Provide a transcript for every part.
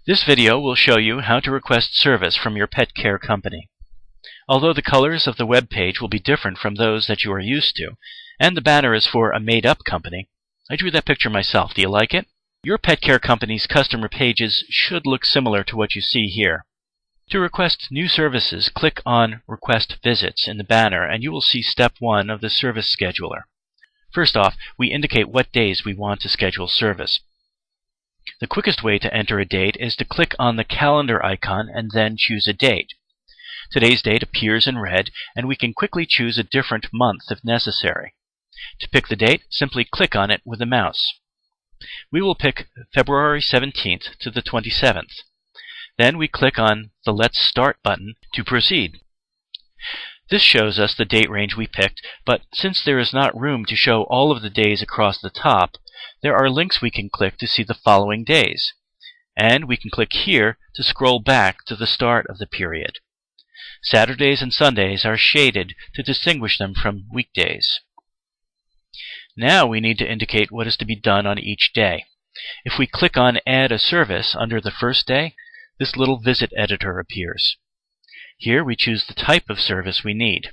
This video will show you how to request service from your pet care company. Although the colors of the web page will be different from those that you are used to, and the banner is for a made-up company, I drew that picture myself. Do you like it? Your pet care company's customer pages should look similar to what you see here. To request new services, click on Request Visits in the banner, and you will see step 1 of the service scheduler. First off, we indicate what days we want to schedule service. The quickest way to enter a date is to click on the calendar icon and then choose a date. Today's date appears in red, and we can quickly choose a different month if necessary. To pick the date, simply click on it with the mouse. We will pick February 17th to the 27th. Then we click on the Let's Start button to proceed. This shows us the date range we picked, but since there is not room to show all of the days across the top, there are links we can click to see the following days. And we can click here to scroll back to the start of the period. Saturdays and Sundays are shaded to distinguish them from weekdays. Now we need to indicate what is to be done on each day. If we click on Add a Service under the first day, this little visit editor appears. Here we choose the type of service we need.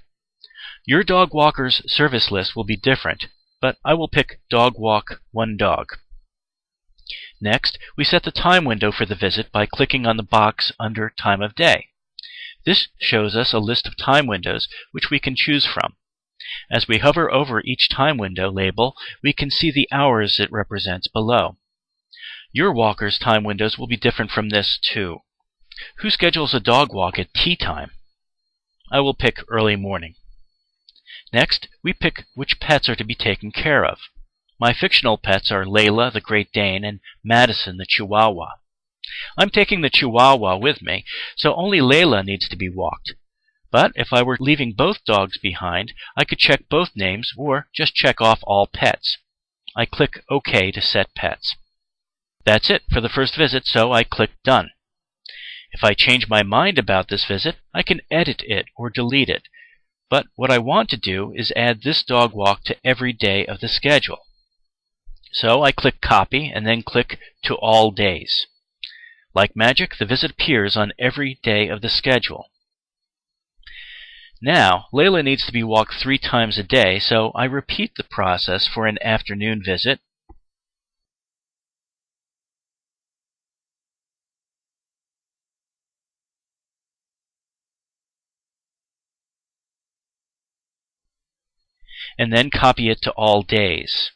Your dog walker's service list will be different, but I will pick Dog Walk 1 Dog. Next, we set the time window for the visit by clicking on the box under Time of Day. This shows us a list of time windows which we can choose from. As we hover over each time window label, we can see the hours it represents below. Your walker's time windows will be different from this too. Who schedules a dog walk at tea time? I will pick early morning. Next, we pick which pets are to be taken care of. My fictional pets are Layla, the Great Dane, and Madison, the Chihuahua. I'm taking the Chihuahua with me, so only Layla needs to be walked. But if I were leaving both dogs behind, I could check both names or just check off all pets. I click OK to set pets. That's it for the first visit, so I click Done. If I change my mind about this visit, I can edit it or delete it. But what I want to do is add this dog walk to every day of the schedule. So I click Copy and then click to All Days. Like magic, the visit appears on every day of the schedule. Now, Layla needs to be walked 3 times a day, so I repeat the process for an afternoon visit. And then copy it to all days.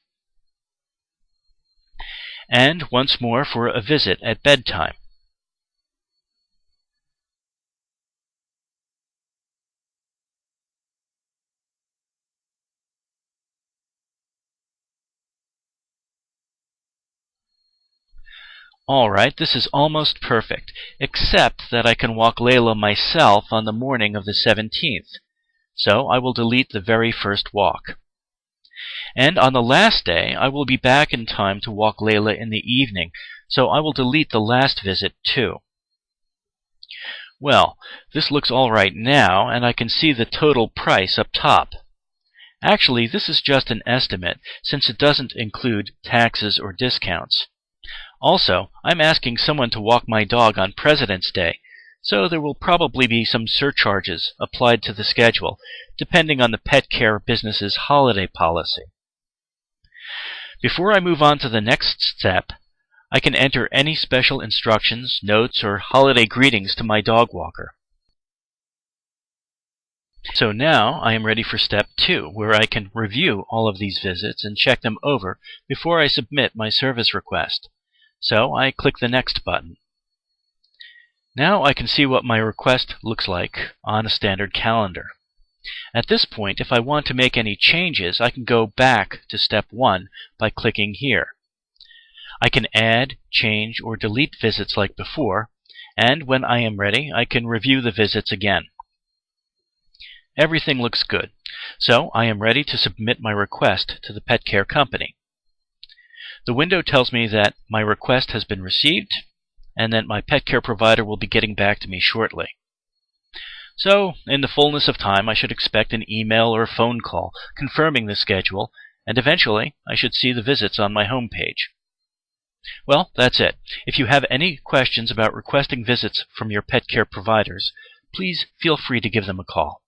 And once more for a visit at bedtime. Alright, this is almost perfect, except that I can walk Layla myself on the morning of the 17th. So I will delete the very first walk. And on the last day, I will be back in time to walk Layla in the evening, so I will delete the last visit too. Well, this looks all right now, and I can see the total price up top. Actually, this is just an estimate, since it doesn't include taxes or discounts. Also, I'm asking someone to walk my dog on President's Day, so there will probably be some surcharges applied to the schedule, depending on the pet care business's holiday policy. Before I move on to the next step, I can enter any special instructions, notes, or holiday greetings to my dog walker. So now I am ready for step 2, where I can review all of these visits and check them over before I submit my service request. So I click the Next button. Now I can see what my request looks like on a standard calendar. At this point, if I want to make any changes, I can go back to step 1 by clicking here. I can add, change, or delete visits like before, and when I am ready, I can review the visits again. Everything looks good, so I am ready to submit my request to the pet care company. The window tells me that my request has been received, and that my pet care provider will be getting back to me shortly. So, in the fullness of time, I should expect an email or phone call confirming the schedule, and eventually I should see the visits on my home page. Well, that's it. If you have any questions about requesting visits from your pet care providers, please feel free to give them a call.